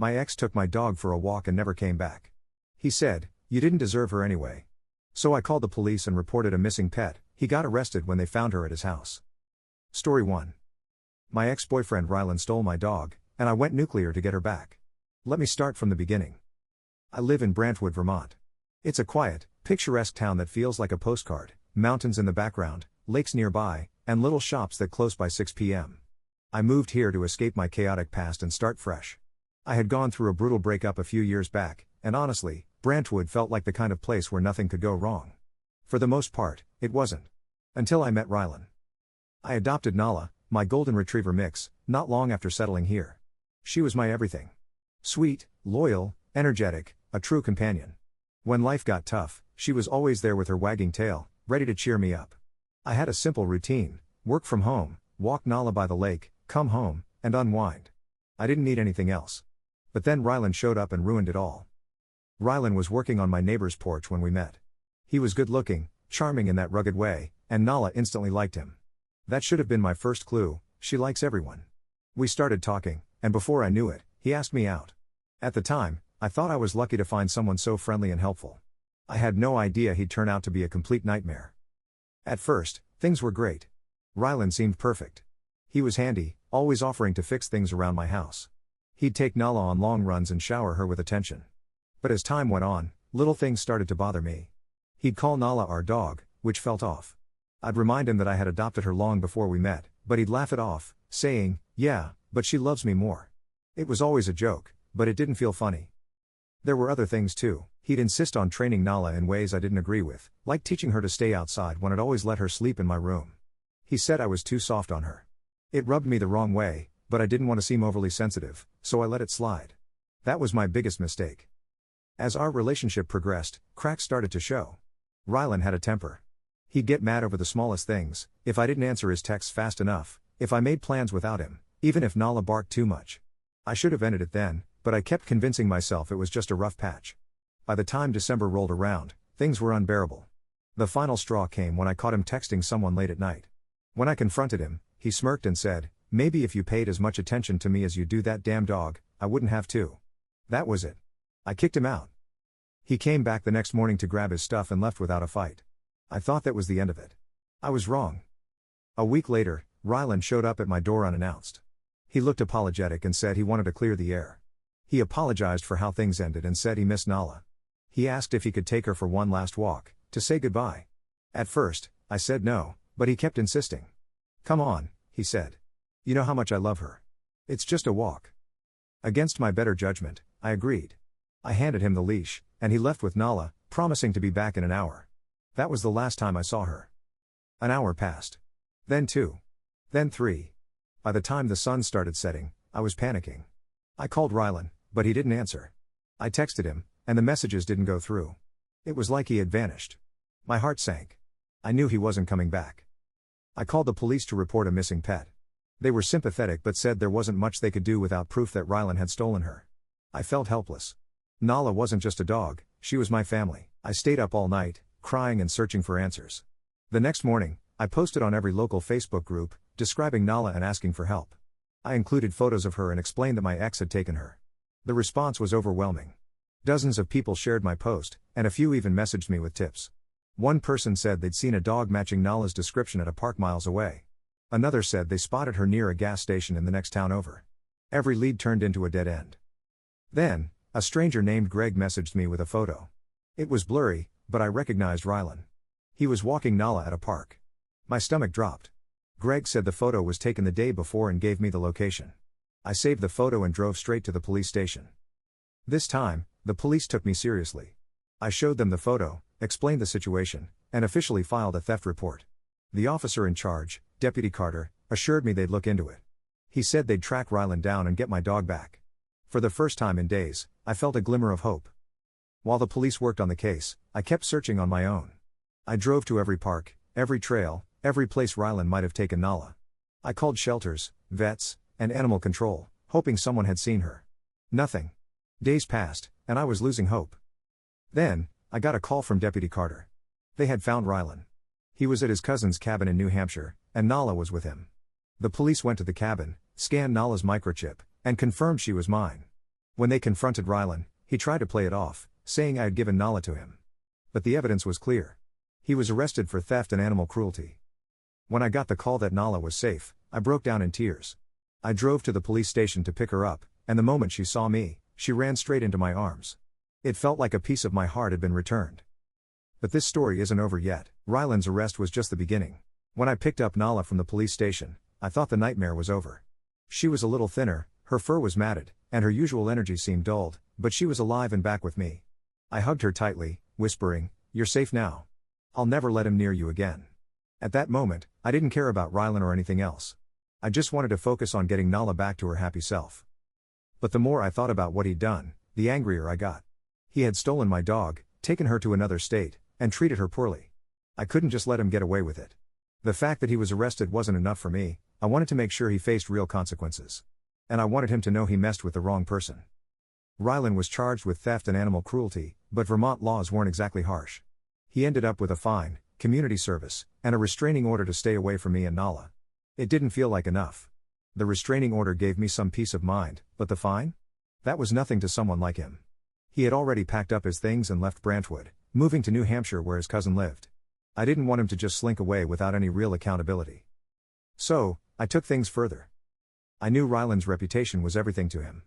My ex took my dog for a walk and never came back. He said, "You didn't deserve her anyway." So I called the police and reported a missing pet. He got arrested when they found her at his house. Story 1. My ex-boyfriend Rylan stole my dog, and I went nuclear to get her back. Let me start from the beginning. I live in Brantwood, Vermont. It's a quiet, picturesque town that feels like a postcard, mountains in the background, lakes nearby, and little shops that close by 6 p.m. I moved here to escape my chaotic past and start fresh. I had gone through a brutal breakup a few years back, and honestly, Brantwood felt like the kind of place where nothing could go wrong. For the most part, it wasn't. Until I met Rylan. I adopted Nala, my golden retriever mix, not long after settling here. She was my everything. Sweet, loyal, energetic, a true companion. When life got tough, she was always there with her wagging tail, ready to cheer me up. I had a simple routine: work from home, walk Nala by the lake, come home, and unwind. I didn't need anything else. But then Rylan showed up and ruined it all. Rylan was working on my neighbor's porch when we met. He was good looking, charming in that rugged way, and Nala instantly liked him. That should have been my first clue: she likes everyone. We started talking, and before I knew it, he asked me out. At the time, I thought I was lucky to find someone so friendly and helpful. I had no idea he'd turn out to be a complete nightmare. At first, things were great. Rylan seemed perfect. He was handy, always offering to fix things around my house. He'd take Nala on long runs and shower her with attention. But as time went on, little things started to bother me. He'd call Nala our dog, which felt off. I'd remind him that I had adopted her long before we met, but he'd laugh it off, saying, "Yeah, but she loves me more." It was always a joke, but it didn't feel funny. There were other things too. He'd insist on training Nala in ways I didn't agree with, like teaching her to stay outside when I'd always let her sleep in my room. He said I was too soft on her. It rubbed me the wrong way, but I didn't want to seem overly sensitive, so I let it slide. That was my biggest mistake. As our relationship progressed, cracks started to show. Rylan had a temper. He'd get mad over the smallest things: if I didn't answer his texts fast enough, if I made plans without him, even if Nala barked too much. I should have ended it then, but I kept convincing myself it was just a rough patch. By the time December rolled around, things were unbearable. The final straw came when I caught him texting someone late at night. When I confronted him, he smirked and said, "Maybe if you paid as much attention to me as you do that damn dog, I wouldn't have to." That was it. I kicked him out. He came back the next morning to grab his stuff and left without a fight. I thought that was the end of it. I was wrong. A week later, Rylan showed up at my door unannounced. He looked apologetic and said he wanted to clear the air. He apologized for how things ended and said he missed Nala. He asked if he could take her for one last walk, to say goodbye. At first, I said no, but he kept insisting. "Come on," he said. "You know how much I love her. It's just a walk." Against my better judgment, I agreed. I handed him the leash, and he left with Nala, promising to be back in an hour. That was the last time I saw her. An hour passed. Then 2. Then 3. By the time the sun started setting, I was panicking. I called Rylan, but he didn't answer. I texted him, and the messages didn't go through. It was like he had vanished. My heart sank. I knew he wasn't coming back. I called the police to report a missing pet. They were sympathetic but said there wasn't much they could do without proof that Rylan had stolen her. I felt helpless. Nala wasn't just a dog, she was my family. I stayed up all night, crying and searching for answers. The next morning, I posted on every local Facebook group, describing Nala and asking for help. I included photos of her and explained that my ex had taken her. The response was overwhelming. Dozens of people shared my post, and a few even messaged me with tips. One person said they'd seen a dog matching Nala's description at a park miles away. Another said they spotted her near a gas station in the next town over. Every lead turned into a dead end. Then, a stranger named Greg messaged me with a photo. It was blurry, but I recognized Rylan. He was walking Nala at a park. My stomach dropped. Greg said the photo was taken the day before and gave me the location. I saved the photo and drove straight to the police station. This time, the police took me seriously. I showed them the photo, explained the situation, and officially filed a theft report. The officer in charge, Deputy Carter, assured me they'd look into it. He said they'd track Rylan down and get my dog back. For the first time in days, I felt a glimmer of hope. While the police worked on the case, I kept searching on my own. I drove to every park, every trail, every place Rylan might have taken Nala. I called shelters, vets, and animal control, hoping someone had seen her. Nothing. Days passed, and I was losing hope. Then, I got a call from Deputy Carter. They had found Rylan. He was at his cousin's cabin in New Hampshire, and Nala was with him. The police went to the cabin, scanned Nala's microchip, and confirmed she was mine. When they confronted Rylan, he tried to play it off, saying I had given Nala to him. But the evidence was clear. He was arrested for theft and animal cruelty. When I got the call that Nala was safe, I broke down in tears. I drove to the police station to pick her up, and the moment she saw me, she ran straight into my arms. It felt like a piece of my heart had been returned. But this story isn't over yet. Rylan's arrest was just the beginning. When I picked up Nala from the police station, I thought the nightmare was over. She was a little thinner, her fur was matted, and her usual energy seemed dulled, but she was alive and back with me. I hugged her tightly, whispering, "You're safe now. I'll never let him near you again." At that moment, I didn't care about Rylan or anything else. I just wanted to focus on getting Nala back to her happy self. But the more I thought about what he'd done, the angrier I got. He had stolen my dog, taken her to another state, and treated her poorly. I couldn't just let him get away with it. The fact that he was arrested wasn't enough for me. I wanted to make sure he faced real consequences. And I wanted him to know he messed with the wrong person. Rylan was charged with theft and animal cruelty, but Vermont laws weren't exactly harsh. He ended up with a fine, community service, and a restraining order to stay away from me and Nala. It didn't feel like enough. The restraining order gave me some peace of mind, but the fine? That was nothing to someone like him. He had already packed up his things and left Brantwood, moving to New Hampshire where his cousin lived. I didn't want him to just slink away without any real accountability. So, I took things further. I knew Rylan's reputation was everything to him.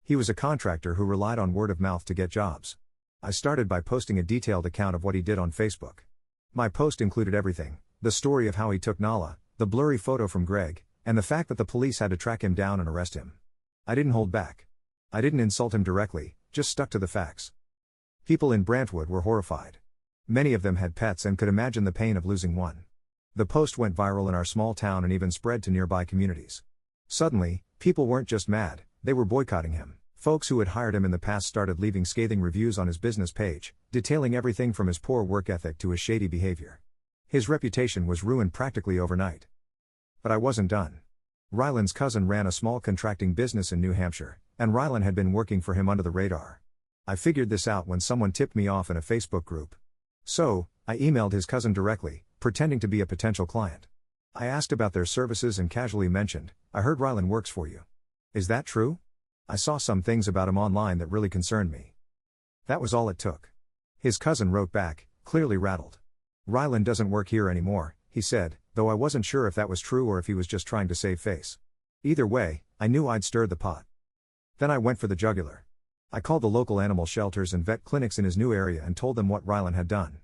He was a contractor who relied on word of mouth to get jobs. I started by posting a detailed account of what he did on Facebook. My post included everything: the story of how he took Nala, the blurry photo from Greg, and the fact that the police had to track him down and arrest him. I didn't hold back. I didn't insult him directly, just stuck to the facts. People in Brantwood were horrified. Many of them had pets and could imagine the pain of losing one. The post went viral in our small town and even spread to nearby communities. Suddenly, people weren't just mad, they were boycotting him. Folks who had hired him in the past started leaving scathing reviews on his business page, detailing everything from his poor work ethic to his shady behavior. His reputation was ruined practically overnight. But I wasn't done. Rylan's cousin ran a small contracting business in New Hampshire, and Rylan had been working for him under the radar. I figured this out when someone tipped me off in a Facebook group. So, I emailed his cousin directly, pretending to be a potential client. I asked about their services and casually mentioned, "I heard Rylan works for you. Is that true? I saw some things about him online that really concerned me." That was all it took. His cousin wrote back, clearly rattled. "Rylan doesn't work here anymore," he said, though I wasn't sure if that was true or if he was just trying to save face. Either way, I knew I'd stirred the pot. Then I went for the jugular. I called the local animal shelters and vet clinics in his new area and told them what Rylan had done.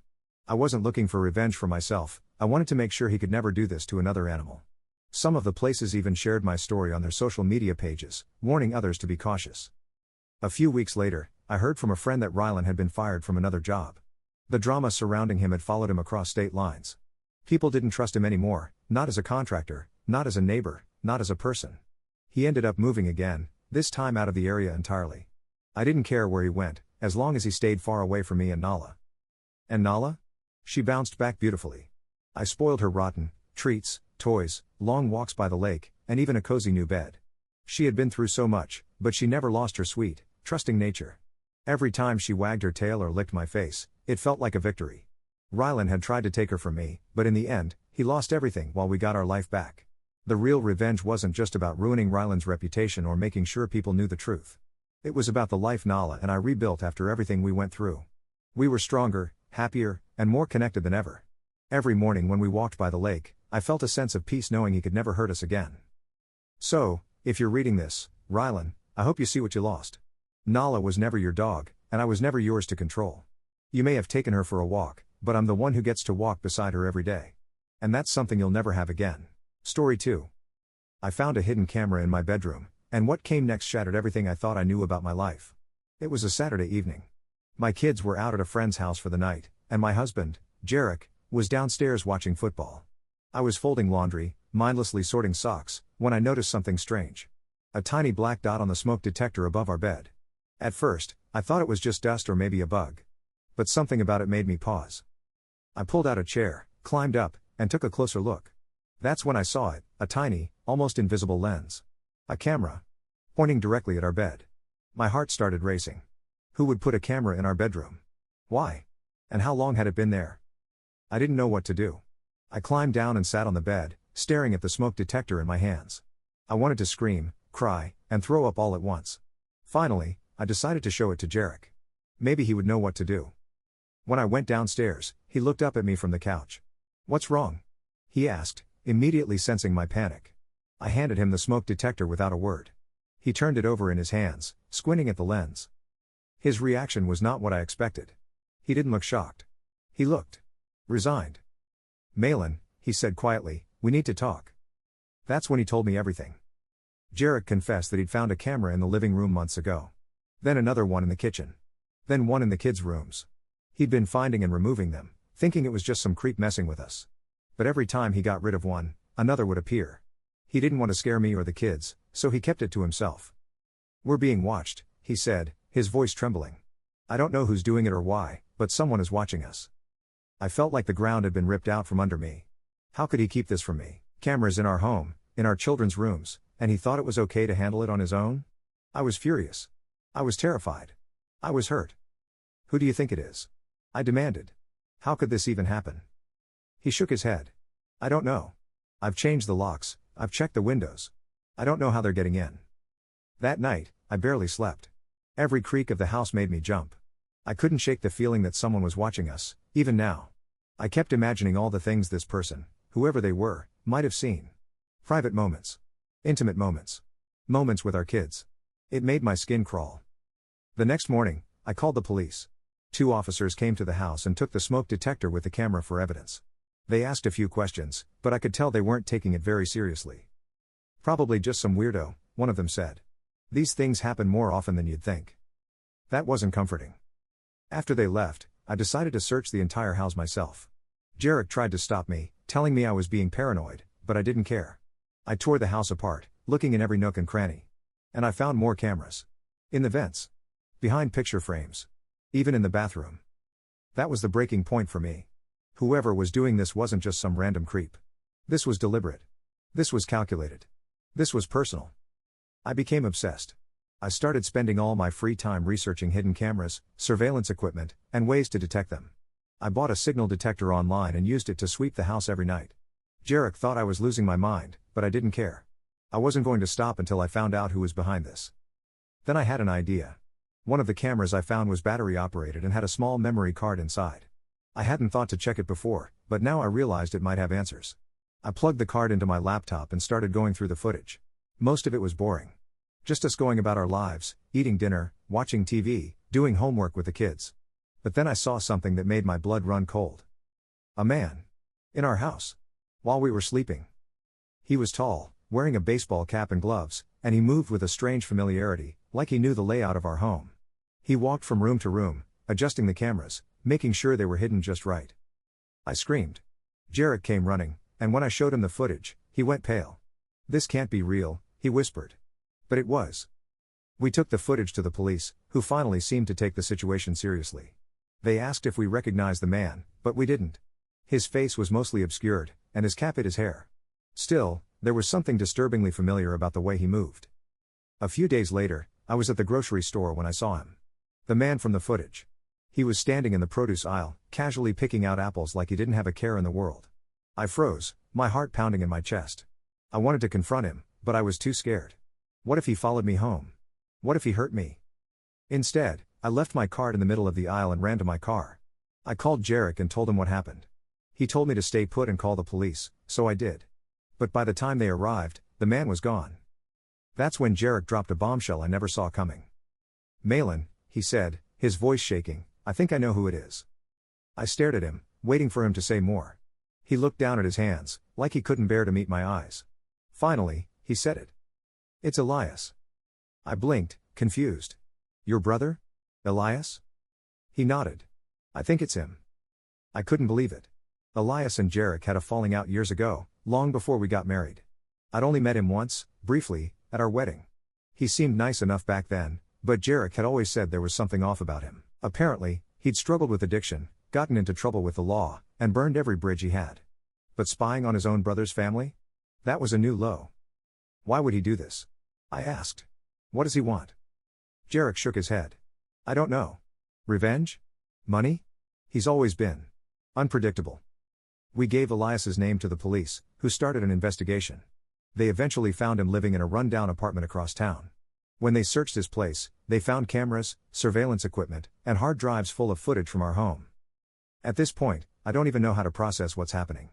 I wasn't looking for revenge for myself, I wanted to make sure he could never do this to another animal. Some of the places even shared my story on their social media pages, warning others to be cautious. A few weeks later, I heard from a friend that Rylan had been fired from another job. The drama surrounding him had followed him across state lines. People didn't trust him anymore, not as a contractor, not as a neighbor, not as a person. He ended up moving again, this time out of the area entirely. I didn't care where he went, as long as he stayed far away from me and Nala. And Nala? She bounced back beautifully. I spoiled her rotten treats, toys, long walks by the lake, and even a cozy new bed. She had been through so much, but she never lost her sweet, trusting nature. Every time she wagged her tail or licked my face, it felt like a victory. Rylan had tried to take her from me, but in the end, he lost everything while we got our life back. The real revenge wasn't just about ruining Rylan's reputation or making sure people knew the truth. It was about the life Nala and I rebuilt after everything we went through. We were stronger, happier, and more connected than ever. Every morning when we walked by the lake, I felt a sense of peace knowing he could never hurt us again. So, if you're reading this, Rylan, I hope you see what you lost. Nala was never your dog, and I was never yours to control. You may have taken her for a walk, but I'm the one who gets to walk beside her every day. And that's something you'll never have again. Story 2. I found a hidden camera in my bedroom, and what came next shattered everything I thought I knew about my life. It was a Saturday evening. My kids were out at a friend's house for the night, and my husband, Jarek, was downstairs watching football. I was folding laundry, mindlessly sorting socks, when I noticed something strange. A tiny black dot on the smoke detector above our bed. At first, I thought it was just dust or maybe a bug. But something about it made me pause. I pulled out a chair, climbed up, and took a closer look. That's when I saw it, a tiny, almost invisible lens. A camera. Pointing directly at our bed. My heart started racing. Who would put a camera in our bedroom? Why? And how long had it been there? I didn't know what to do. I climbed down and sat on the bed, staring at the smoke detector in my hands. I wanted to scream, cry, and throw up all at once. Finally, I decided to show it to Jarek. Maybe he would know what to do. When I went downstairs, he looked up at me from the couch. "What's wrong?" he asked, immediately sensing my panic. I handed him the smoke detector without a word. He turned it over in his hands, squinting at the lens. His reaction was not what I expected. He didn't look shocked. He looked resigned. "Malin," he said quietly, "we need to talk." That's when he told me everything. Jarek confessed that he'd found a camera in the living room months ago. Then another one in the kitchen. Then one in the kids' rooms. He'd been finding and removing them, thinking it was just some creep messing with us. But every time he got rid of one, another would appear. He didn't want to scare me or the kids, so he kept it to himself. "We're being watched," he said, his voice trembling. "I don't know who's doing it or why, but someone is watching us." I felt like the ground had been ripped out from under me. How could he keep this from me? Cameras in our home, in our children's rooms, and he thought it was okay to handle it on his own? I was furious. I was terrified. I was hurt. "Who do you think it is?" I demanded. "How could this even happen?" He shook his head. "I don't know. I've changed the locks, I've checked the windows. I don't know how they're getting in." That night, I barely slept. Every creak of the house made me jump. I couldn't shake the feeling that someone was watching us, even now. I kept imagining all the things this person, whoever they were, might have seen. Private moments. Intimate moments. Moments with our kids. It made my skin crawl. The next morning, I called the police. 2 officers came to the house and took the smoke detector with the camera for evidence. They asked a few questions, but I could tell they weren't taking it very seriously. "Probably just some weirdo," one of them said. "These things happen more often than you'd think." That wasn't comforting. After they left, I decided to search the entire house myself. Jarek tried to stop me, telling me I was being paranoid, but I didn't care. I tore the house apart, looking in every nook and cranny. And I found more cameras. In the vents. Behind picture frames. Even in the bathroom. That was the breaking point for me. Whoever was doing this wasn't just some random creep. This was deliberate. This was calculated. This was personal. I became obsessed. I started spending all my free time researching hidden cameras, surveillance equipment, and ways to detect them. I bought a signal detector online and used it to sweep the house every night. Jarek thought I was losing my mind, but I didn't care. I wasn't going to stop until I found out who was behind this. Then I had an idea. One of the cameras I found was battery operated and had a small memory card inside. I hadn't thought to check it before, but now I realized it might have answers. I plugged the card into my laptop and started going through the footage. Most of it was boring. Just us going about our lives, eating dinner, watching TV, doing homework with the kids. But then I saw something that made my blood run cold. A man. In our house. While we were sleeping. He was tall, wearing a baseball cap and gloves, and he moved with a strange familiarity, like he knew the layout of our home. He walked from room to room, adjusting the cameras, making sure they were hidden just right. I screamed. Jarek came running, and when I showed him the footage, he went pale. "This can't be real," he whispered. But it was. We took the footage to the police, who finally seemed to take the situation seriously. They asked if we recognized the man, but we didn't. His face was mostly obscured, and his cap hid his hair. Still, there was something disturbingly familiar about the way he moved. A few days later, I was at the grocery store when I saw him. The man from the footage. He was standing in the produce aisle, casually picking out apples like he didn't have a care in the world. I froze, my heart pounding in my chest. I wanted to confront him, but I was too scared. What if he followed me home? What if he hurt me? Instead, I left my cart in the middle of the aisle and ran to my car. I called Jarek and told him what happened. He told me to stay put and call the police, so I did. But by the time they arrived, the man was gone. That's when Jarek dropped a bombshell I never saw coming. "Malin," he said, his voice shaking, "I think I know who it is." I stared at him, waiting for him to say more. He looked down at his hands, like he couldn't bear to meet my eyes. Finally, he said it. "It's Elias." I blinked, confused. "Your brother? Elias?" He nodded. "I think it's him." I couldn't believe it. Elias and Jarek had a falling out years ago, long before we got married. I'd only met him once, briefly, at our wedding. He seemed nice enough back then, but Jarek had always said there was something off about him. Apparently, he'd struggled with addiction, gotten into trouble with the law, and burned every bridge he had. But spying on his own brother's family? That was a new low. "Why would he do this?" I asked. "What does he want?" Jarek shook his head. "I don't know. Revenge? Money? He's always been unpredictable." We gave Elias's name to the police, who started an investigation. They eventually found him living in a rundown apartment across town. When they searched his place, they found cameras, surveillance equipment, and hard drives full of footage from our home. At this point, I don't even know how to process what's happening.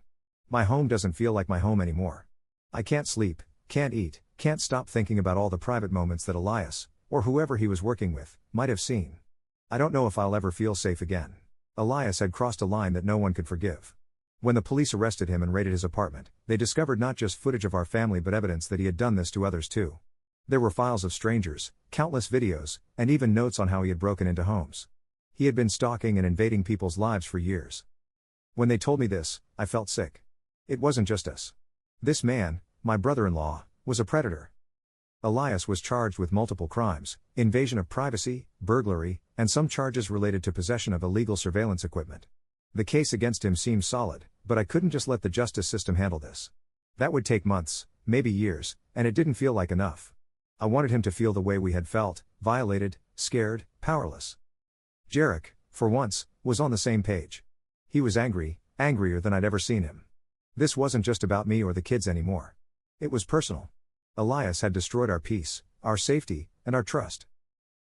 My home doesn't feel like my home anymore. I can't sleep, can't eat, can't stop thinking about all the private moments that Elias, or whoever he was working with, might have seen. I don't know if I'll ever feel safe again. Elias had crossed a line that no one could forgive. When the police arrested him and raided his apartment, they discovered not just footage of our family but evidence that he had done this to others too. There were files of strangers, countless videos, and even notes on how he had broken into homes. He had been stalking and invading people's lives for years. When they told me this, I felt sick. It wasn't just us. This man, my brother-in-law, was a predator. Elias was charged with multiple crimes, invasion of privacy, burglary, and some charges related to possession of illegal surveillance equipment. The case against him seemed solid, but I couldn't just let the justice system handle this. That would take months, maybe years, and it didn't feel like enough. I wanted him to feel the way we had felt, violated, scared, powerless. Jarek, for once, was on the same page. He was angry, angrier than I'd ever seen him. This wasn't just about me or the kids anymore. It was personal. Elias had destroyed our peace, our safety, and our trust.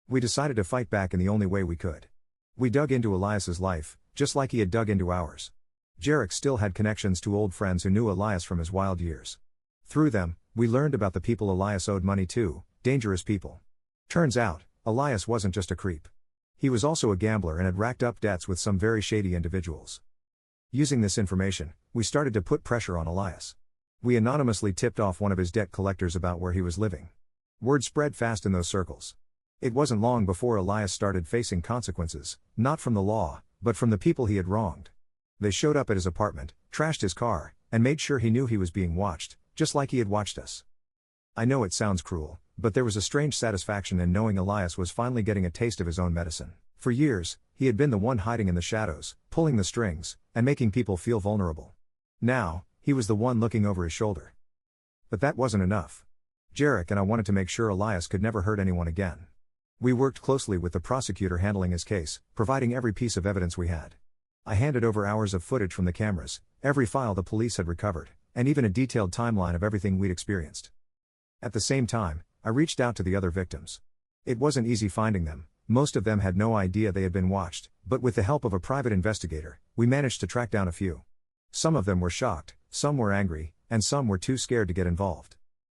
We decided to fight back in the only way we could. We dug into Elias's life, just like he had dug into ours. Jarek still had connections to old friends who knew Elias from his wild years. Through them, we learned about the people Elias owed money to, dangerous people. Turns out, Elias wasn't just a creep. He was also a gambler and had racked up debts with some very shady individuals. Using this information, we started to put pressure on Elias. We anonymously tipped off one of his debt collectors about where he was living. Word spread fast in those circles. It wasn't long before Elias started facing consequences, not from the law, but from the people he had wronged. They showed up at his apartment, trashed his car, and made sure he knew he was being watched, just like he had watched us. I know it sounds cruel, but there was a strange satisfaction in knowing Elias was finally getting a taste of his own medicine. For years, he had been the one hiding in the shadows, pulling the strings, and making people feel vulnerable. Now, he was the one looking over his shoulder. But that wasn't enough. Jarek and I wanted to make sure Elias could never hurt anyone again. We worked closely with the prosecutor handling his case, providing every piece of evidence we had. I handed over hours of footage from the cameras, every file the police had recovered, and even a detailed timeline of everything we'd experienced. At the same time, I reached out to the other victims. It wasn't easy finding them. Most of them had no idea they had been watched, but with the help of a private investigator, we managed to track down a few. Some of them were shocked, some were angry, and some were too scared to get involved.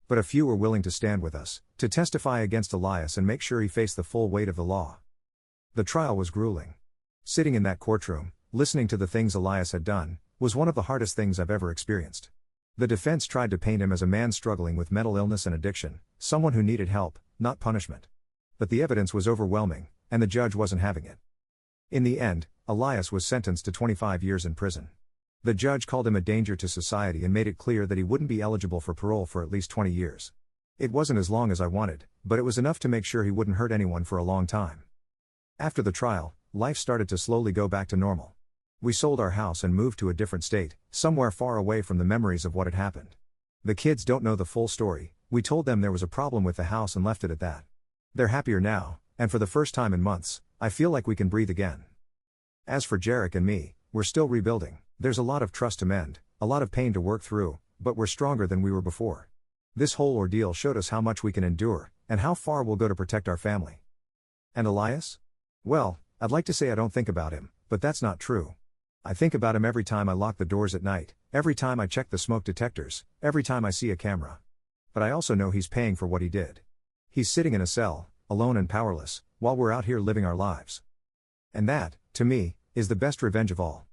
But a few were willing to stand with us, to testify against Elias and make sure he faced the full weight of the law. The trial was grueling. Sitting in that courtroom, listening to the things Elias had done, was one of the hardest things I've ever experienced. The defense tried to paint him as a man struggling with mental illness and addiction, someone who needed help, not punishment. But the evidence was overwhelming, and the judge wasn't having it. In the end, Elias was sentenced to 25 years in prison. The judge called him a danger to society and made it clear that he wouldn't be eligible for parole for at least 20 years. It wasn't as long as I wanted, but it was enough to make sure he wouldn't hurt anyone for a long time. After the trial, life started to slowly go back to normal. We sold our house and moved to a different state, somewhere far away from the memories of what had happened. The kids don't know the full story. We told them there was a problem with the house and left it at that. They're happier now, and for the first time in months, I feel like we can breathe again. As for Jarek and me, we're still rebuilding. There's a lot of trust to mend, a lot of pain to work through, but we're stronger than we were before. This whole ordeal showed us how much we can endure, and how far we'll go to protect our family. And Elias? Well, I'd like to say I don't think about him, but that's not true. I think about him every time I lock the doors at night, every time I check the smoke detectors, every time I see a camera. But I also know he's paying for what he did. He's sitting in a cell, alone and powerless, while we're out here living our lives. And that, to me, is the best revenge of all.